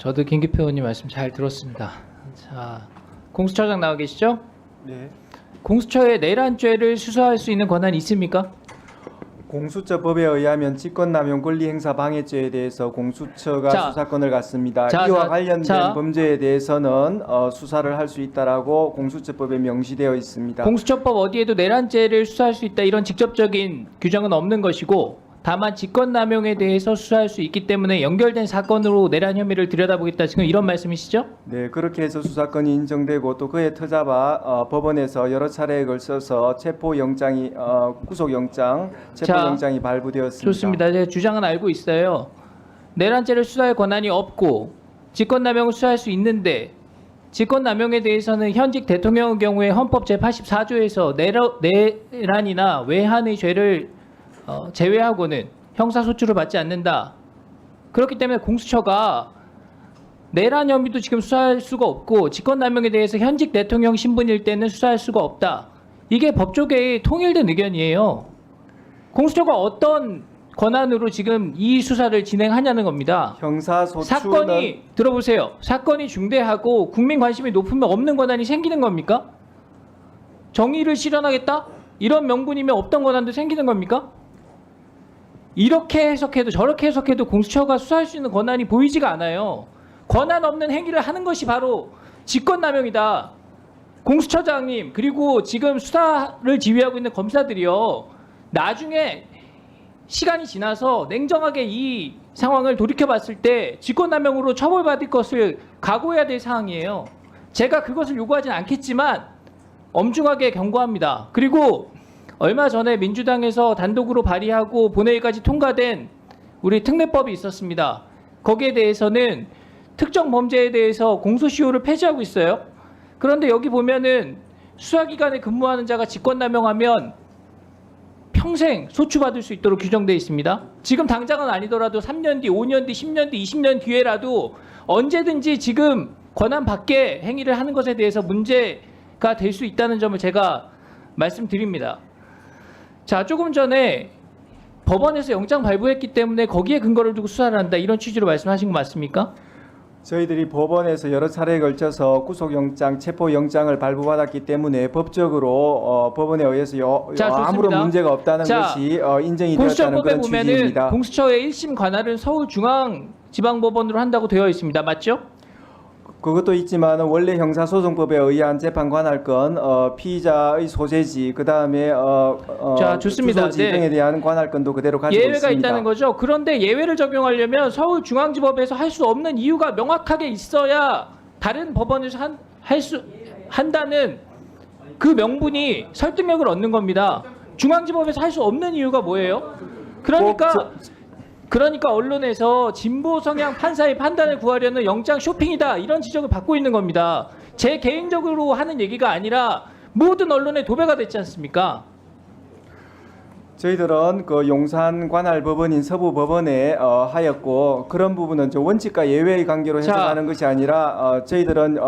저도 김기표 의원님 말씀 잘 들었습니다. 자, 공수처장 나와 계시죠? 네. 공수처에 내란죄를 수사할 수 있는 권한이 있습니까? 공수처법에 의하면 직권남용 권리행사 방해죄에 대해서 공수처가 자, 수사권을 갖습니다. 자, 이와 자, 관련된 자. 범죄에 대해서는 수사를 할 수 있다라고 공수처법에 명시되어 있습니다. 공수처법 어디에도 내란죄를 수사할 수 있다 이런 직접적인 규정은 없는 것이고 다만 직권남용에 대해서 수사할 수 있기 때문에 연결된 사건으로 내란 혐의를 들여다보겠다 지금 이런 말씀이시죠? 네, 그렇게 해서 수사권이 인정되고 또 그에 터잡아 법원에서 여러 차례에 걸쳐서 체포영장이 구속영장, 체포영장이 발부되었습니다. 좋습니다. 제 주장은 알고 있어요. 내란죄를 수사할 권한이 없고 직권남용을 수사할 수 있는데 직권남용에 대해서는 현직 대통령의 경우에 헌법 제84조에서 내란이나 외환의 죄를 제외하고는 형사소추를 받지 않는다. 그렇기 때문에 공수처가 내란 혐의도 지금 수사할 수가 없고 직권남용에 대해서 현직 대통령 신분일 때는 수사할 수가 없다. 이게 법조계의 통일된 의견이에요. 공수처가 어떤 권한으로 지금 이 수사를 진행하냐는 겁니다. 형사소추는 사건이 들어보세요. 사건이 중대하고 국민 관심이 높으면 없는 권한이 생기는 겁니까? 정의를 실현하겠다? 이런 명분이면 없던 권한도 생기는 겁니까? 이렇게 해석해도 저렇게 해석해도 공수처가 수사할 수 있는 권한이 보이지가 않아요. 권한 없는 행위를 하는 것이 바로 직권남용이다. 공수처장님 그리고 지금 수사를 지휘하고 있는 검사들이요. 나중에 시간이 지나서 냉정하게 이 상황을 돌이켜봤을 때 직권남용으로 처벌받을 것을 각오해야 될 상황이에요. 제가 그것을 요구하진 않겠지만 엄중하게 경고합니다. 그리고 얼마 전에 민주당에서 단독으로 발의하고 본회의까지 통과된 우리 특례법이 있었습니다. 거기에 대해서는 특정 범죄에 대해서 공소시효를 폐지하고 있어요. 그런데 여기 보면은 수사기관에 근무하는 자가 직권남용하면 평생 소추받을 수 있도록 규정되어 있습니다. 지금 당장은 아니더라도 3년 뒤, 5년 뒤, 10년 뒤, 20년 뒤에라도 언제든지 지금 권한 밖의 행위를 하는 것에 대해서 문제가 될 수 있다는 점을 제가 말씀드립니다. 자, 조금 전에 법원에서 영장 발부했기 때문에 거기에 근거를 두고 수사를 한다 이런 취지로 말씀하신 거 맞습니까? 저희들이 법원에서 여러 차례에 걸쳐서 구속영장, 체포영장을 발부받았기 때문에 법적으로 법원에 의해서 자, 아무런 좋습니다. 문제가 없다는 자, 것이 인정이 되었다는 공수처법에 그런 보면은 취지입니다. 공수처의 1심 관할은 서울중앙지방법원으로 한다고 되어 있습니다. 맞죠? 그것도 있지만 원래 형사소송법에 의한 재판 관할권, 피의자의 소재지, 그 다음에 자, 좋습니다. 주소지 네. 등에 대한 관할권도 그대로 가지고 예외가 있습니다. 있다는 거죠. 그런데 예외를 적용하려면 서울중앙지법에서 할 수 없는 이유가 명확하게 있어야 다른 법원에서 한다는 그 명분이 설득력을 얻는 겁니다. 중앙지법에서 할 수 없는 이유가 뭐예요? 그러니까 언론에서 진보 성향 판사의 판단을 구하려는 영장 쇼핑이다 이런 지적을 받고 있는 겁니다. 제 개인적으로 하는 얘기가 아니라 모든 언론의 도배가 됐지 않습니까? 저희들은 그 용산 관할 법원인 서부 법원에 하였고 그런 부분은 저 원칙과 예외의 관계로 해석하는 것이 아니라 저희들은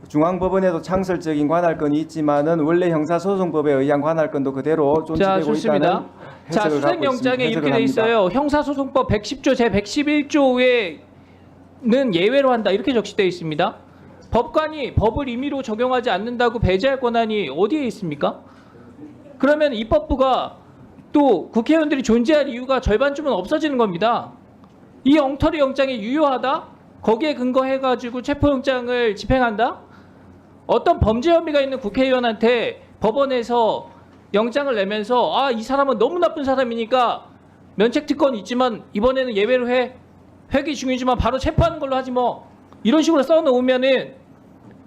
중앙법원에도 창설적인 관할권이 있지만은 원래 형사소송법에 의한 관할권도 그대로 존재되고 있다는 자, 해석을 갖고 수색영장에 있습니다. 이렇게 돼 있어요. 형사소송법 110조 제 111조에는 예외로 한다 이렇게 적시되어 있습니다. 법관이 법을 임의로 적용하지 않는다고 배제할 권한이 어디에 있습니까? 그러면 입법부가 또 국회의원들이 존재할 이유가 절반쯤은 없어지는 겁니다. 이 엉터리 영장이 유효하다? 거기에 근거해가지고 체포영장을 집행한다? 어떤 범죄 혐의가 있는 국회의원한테 법원에서 영장을 내면서 이 사람은 너무 나쁜 사람이니까 면책특권이 있지만 이번에는 예외로 해. 회기 중이지만 바로 체포하는 걸로 하지 뭐. 이런 식으로 써놓으면은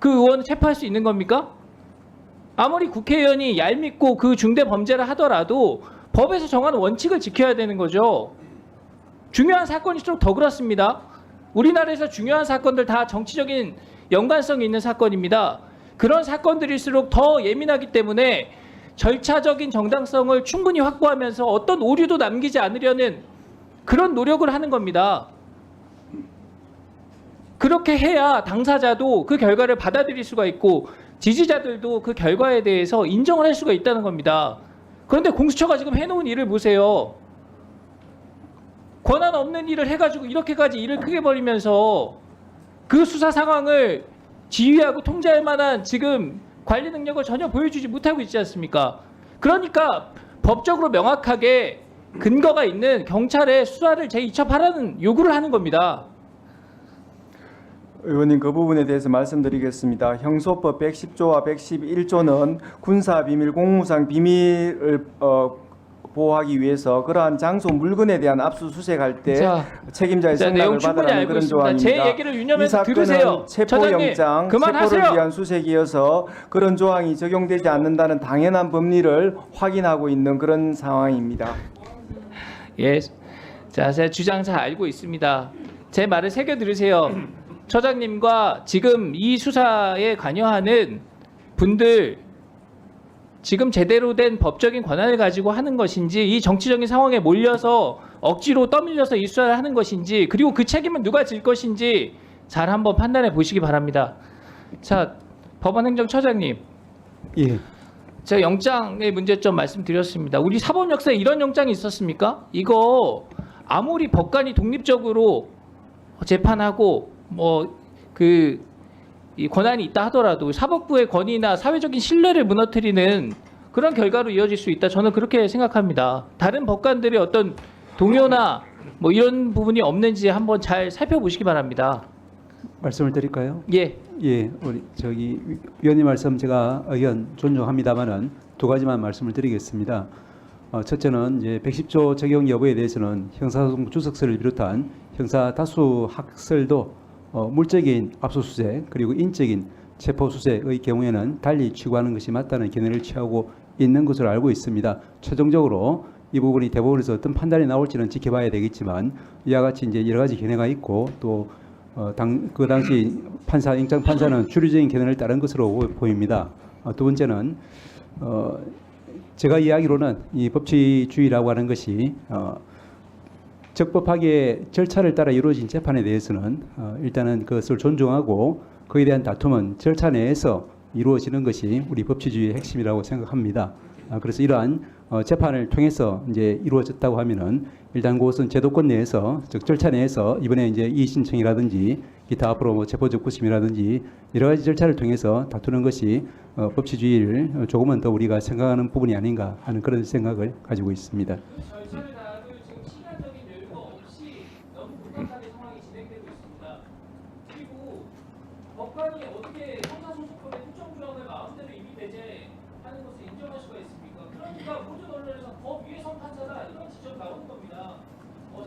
그 의원을 체포할 수 있는 겁니까? 아무리 국회의원이 얄밉고 그 중대 범죄를 하더라도 법에서 정하는 원칙을 지켜야 되는 거죠. 중요한 사건일수록 더 그렇습니다. 우리나라에서 중요한 사건들 다 정치적인 연관성이 있는 사건입니다. 그런 사건들일수록 더 예민하기 때문에 절차적인 정당성을 충분히 확보하면서 어떤 오류도 남기지 않으려는 그런 노력을 하는 겁니다. 그렇게 해야 당사자도 그 결과를 받아들일 수가 있고 지지자들도 그 결과에 대해서 인정을 할 수가 있다는 겁니다. 그런데 공수처가 지금 해놓은 일을 보세요. 권한 없는 일을 해가지고 이렇게까지 일을 크게 벌이면서 그 수사 상황을 지휘하고 통제할 만한 지금 관리 능력을 전혀 보여주지 못하고 있지 않습니까? 그러니까 법적으로 명확하게 근거가 있는 경찰의 수사를 재이첩하라는 요구를 하는 겁니다. 의원님 그 부분에 대해서 말씀드리겠습니다. 형소법 110조와 111조는 군사비밀, 공무상 비밀을 보호하기 위해서 그러한 장소 물건에 대한 압수수색할 때 자, 책임자의 자, 내용 승낙을 충분히 받으라는 알고 그런 있습니다. 조항입니다. 제 얘기를 이 유념해서 사건은 들으세요. 체포영장, 처장님, 그만하세요. 체포를 위한 수색이어서 그런 조항이 적용되지 않는다는 당연한 법리를 확인하고 있는 그런 상황입니다. 예, 자, 제 주장 잘 알고 있습니다. 제 말을 새겨 들으세요. 처장님과 지금 이 수사에 관여하는 분들 지금 제대로 된 법적인 권한을 가지고 하는 것인지 이 정치적인 상황에 몰려서 억지로 떠밀려서 이 수사를 하는 것인지 그리고 그 책임은 누가 질 것인지 잘 한번 판단해 보시기 바랍니다. 자, 법원행정처장님. 예. 제가 영장의 문제점 말씀드렸습니다. 우리 사법 역사에 이런 영장이 있었습니까? 이거 아무리 법관이 독립적으로 재판하고 이 권한이 있다 하더라도 사법부의 권위나 사회적인 신뢰를 무너뜨리는 그런 결과로 이어질 수 있다. 저는 그렇게 생각합니다. 다른 법관들의 어떤 동요나 이런 부분이 없는지 한번 잘 살펴보시기 바랍니다. 말씀을 드릴까요? 예. 예, 우리 위원님 말씀 제가 의견 존중합니다만은 두 가지만 말씀을 드리겠습니다. 첫째는 이제 110조 적용 여부에 대해서는 형사소송부 주석서를 비롯한 형사 다수 학설도 물적인 압수수색 그리고 인적인 체포수색의 경우에는 달리 취구하는 것이 맞다는 견해를 취하고 있는 것으로 알고 있습니다. 최종적으로 이 부분이 대법원에서 어떤 판단이 나올지는 지켜봐야 되겠지만 이와 같이 이제 여러 가지 견해가 있고 또 그 당시 영장 판사는 주류적인 견해를 따른 것으로 보입니다. 두 번째는 제가 이야기로는 이 법치주의라고 하는 것이 적법하게 절차를 따라 이루어진 재판에 대해서는 일단은 그것을 존중하고 그에 대한 다툼은 절차 내에서 이루어지는 것이 우리 법치주의의 핵심이라고 생각합니다. 그래서 이러한 재판을 통해서 이제 이루어졌다고 하면은 일단 그것은 제도권 내에서 즉 절차 내에서 이번에 이제 이의 신청이라든지 기타 앞으로 체포적 구심이라든지 여러 가지 절차를 통해서 다투는 것이 법치주의를 조금은 더 우리가 생각하는 부분이 아닌가 하는 그런 생각을 가지고 있습니다. 절차를 다하고 지금 시간적인 여유가 없이 너무 급박하게 상황이 진행되고 있습니다. 그리고 법관이 어떻게 형사소송법의 특정 조항을 마음대로 임의 배제하는 것을 인정할 수가 있습니까? 그러니까 모든 언론에서 법 위에선 판사다 이런 지적 나오는 겁니다.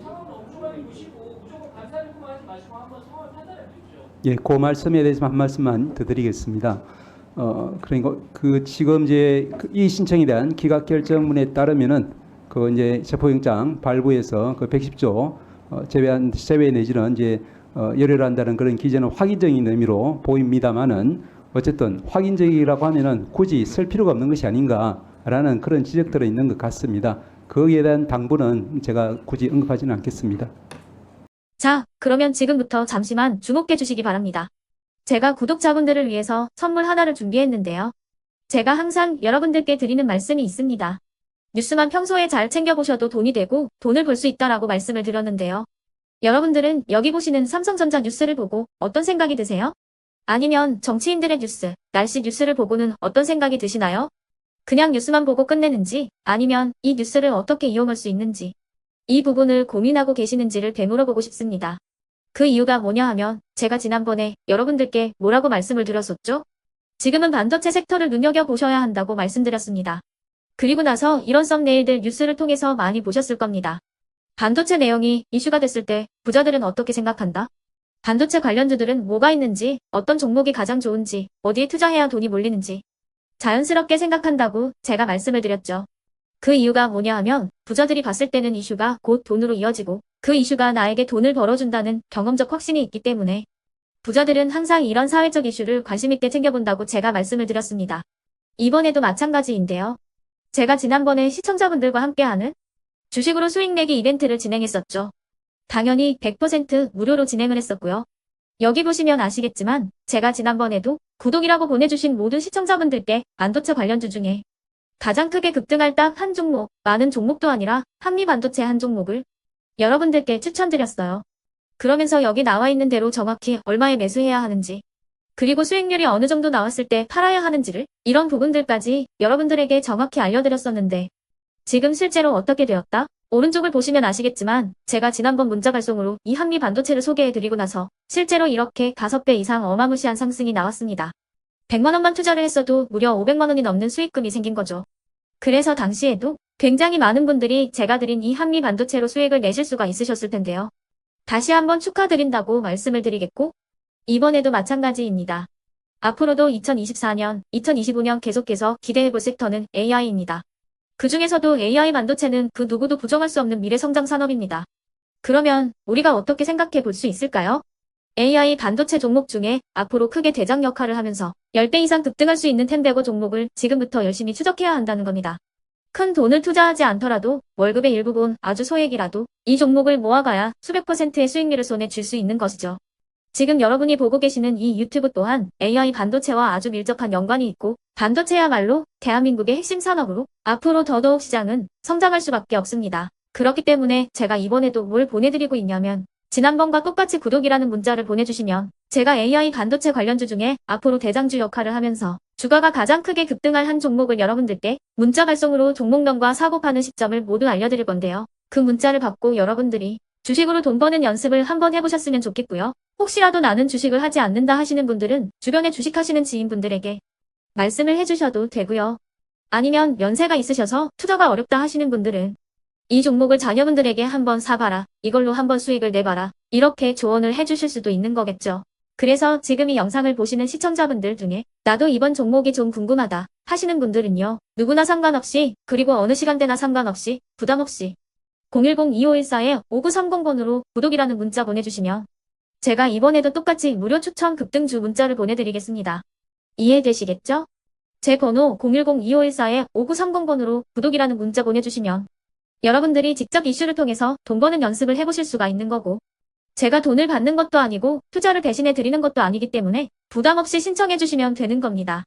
상황을 엄중하게 보시고 무조건 반사를 하지 마시고 한번 상황을 판단해 보십시오. 예, 그 말씀에 대해서 한 말씀만 더 드리겠습니다. 그러니까 지금 이제 이 신청에 대한 기각 결정문에 따르면은 이제 체포영장 발부에서 110조 제외 내지는 이제 열혈한다는 그런 기재는 확인적인 의미로 보입니다만은 어쨌든 확인적이라고 하면은 굳이 쓸 필요가 없는 것이 아닌가라는 그런 지적들은 있는 것 같습니다. 거기에 대한 당부는 제가 굳이 언급하지는 않겠습니다. 자, 그러면 지금부터 잠시만 주목해 주시기 바랍니다. 제가 구독자분들을 위해서 선물 하나를 준비했는데요. 제가 항상 여러분들께 드리는 말씀이 있습니다. 뉴스만 평소에 잘 챙겨보셔도 돈이 되고 돈을 벌 수 있다라고 말씀을 드렸는데요. 여러분들은 여기 보시는 삼성전자 뉴스를 보고 어떤 생각이 드세요? 아니면 정치인들의 뉴스, 날씨 뉴스를 보고는 어떤 생각이 드시나요? 그냥 뉴스만 보고 끝내는지 아니면 이 뉴스를 어떻게 이용할 수 있는지 이 부분을 고민하고 계시는지를 되물어보고 싶습니다. 그 이유가 뭐냐 하면 제가 지난번에 여러분들께 뭐라고 말씀을 드렸었죠? 지금은 반도체 섹터를 눈여겨보셔야 한다고 말씀드렸습니다. 그리고 나서 이런 썸네일들 뉴스를 통해서 많이 보셨을 겁니다. 반도체 내용이 이슈가 됐을 때 부자들은 어떻게 생각한다? 반도체 관련주들은 뭐가 있는지, 어떤 종목이 가장 좋은지, 어디에 투자해야 돈이 몰리는지 자연스럽게 생각한다고 제가 말씀을 드렸죠. 그 이유가 뭐냐 하면 부자들이 봤을 때는 이슈가 곧 돈으로 이어지고 그 이슈가 나에게 돈을 벌어준다는 경험적 확신이 있기 때문에 부자들은 항상 이런 사회적 이슈를 관심 있게 챙겨본다고 제가 말씀을 드렸습니다. 이번에도 마찬가지인데요. 제가 지난번에 시청자분들과 함께하는 주식으로 수익 내기 이벤트를 진행했었죠. 당연히 100% 무료로 진행을 했었고요. 여기 보시면 아시겠지만 제가 지난번에도 구독이라고 보내주신 모든 시청자분들께 반도체 관련주 중에 가장 크게 급등할 딱 한 종목, 많은 종목도 아니라 한미반도체 한 종목을 여러분들께 추천드렸어요. 그러면서 여기 나와 있는 대로 정확히 얼마에 매수해야 하는지, 그리고 수익률이 어느 정도 나왔을 때 팔아야 하는지를, 이런 부분들까지 여러분들에게 정확히 알려드렸었는데 지금 실제로 어떻게 되었다? 오른쪽을 보시면 아시겠지만 제가 지난번 문자 발송으로 이 한미 반도체를 소개해드리고 나서 실제로 이렇게 5배 이상 어마무시한 상승이 나왔습니다. 100만 원만 투자를 했어도 무려 500만 원이 넘는 수익금이 생긴 거죠. 그래서 당시에도 굉장히 많은 분들이 제가 드린 이 한미 반도체로 수익을 내실 수가 있으셨을 텐데요. 다시 한번 축하드린다고 말씀을 드리겠고, 이번에도 마찬가지입니다. 앞으로도 2024년, 2025년 계속해서 기대해볼 섹터는 AI입니다. 그 중에서도 AI 반도체는 그 누구도 부정할 수 없는 미래 성장 산업입니다. 그러면 우리가 어떻게 생각해 볼 수 있을까요? AI 반도체 종목 중에 앞으로 크게 대장 역할을 하면서 10배 이상 급등할 수 있는 텐베고 종목을 지금부터 열심히 추적해야 한다는 겁니다. 큰 돈을 투자하지 않더라도 월급의 일부분, 아주 소액이라도 이 종목을 모아가야 수백 %의 수익률을 손에 쥘 수 있는 것이죠. 지금 여러분이 보고 계시는 이 유튜브 또한 AI 반도체와 아주 밀접한 연관이 있고, 반도체야말로 대한민국의 핵심 산업으로 앞으로 더더욱 시장은 성장할 수밖에 없습니다. 그렇기 때문에 제가 이번에도 뭘 보내드리고 있냐면, 지난번과 똑같이 구독이라는 문자를 보내주시면 제가 AI 반도체 관련주 중에 앞으로 대장주 역할을 하면서 주가가 가장 크게 급등할 한 종목을 여러분들께 문자 발송으로 종목명과 사고 파는 시점을 모두 알려드릴 건데요. 그 문자를 받고 여러분들이 주식으로 돈 버는 연습을 한번 해보셨으면 좋겠고요. 혹시라도 나는 주식을 하지 않는다 하시는 분들은 주변에 주식하시는 지인분들에게 말씀을 해주셔도 되고요. 아니면 연세가 있으셔서 투자가 어렵다 하시는 분들은 이 종목을 자녀분들에게 한번 사봐라, 이걸로 한번 수익을 내봐라, 이렇게 조언을 해주실 수도 있는 거겠죠. 그래서 지금 이 영상을 보시는 시청자분들 중에 나도 이번 종목이 좀 궁금하다 하시는 분들은요, 누구나 상관없이, 그리고 어느 시간대나 상관없이 부담 없이 010-2514-5930번으로 구독이라는 문자 보내주시면 제가 이번에도 똑같이 무료 추천 급등주 문자를 보내드리겠습니다. 이해되시겠죠? 제 번호 010-2514-5930번으로 구독이라는 문자 보내주시면 여러분들이 직접 이슈를 통해서 돈 버는 연습을 해보실 수가 있는 거고, 제가 돈을 받는 것도 아니고 투자를 대신해 드리는 것도 아니기 때문에 부담 없이 신청해 주시면 되는 겁니다.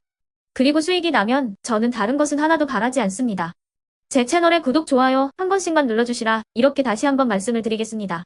그리고 수익이 나면 저는 다른 것은 하나도 바라지 않습니다. 제 채널에 구독, 좋아요 한 번씩만 눌러주시라, 이렇게 다시 한번 말씀을 드리겠습니다.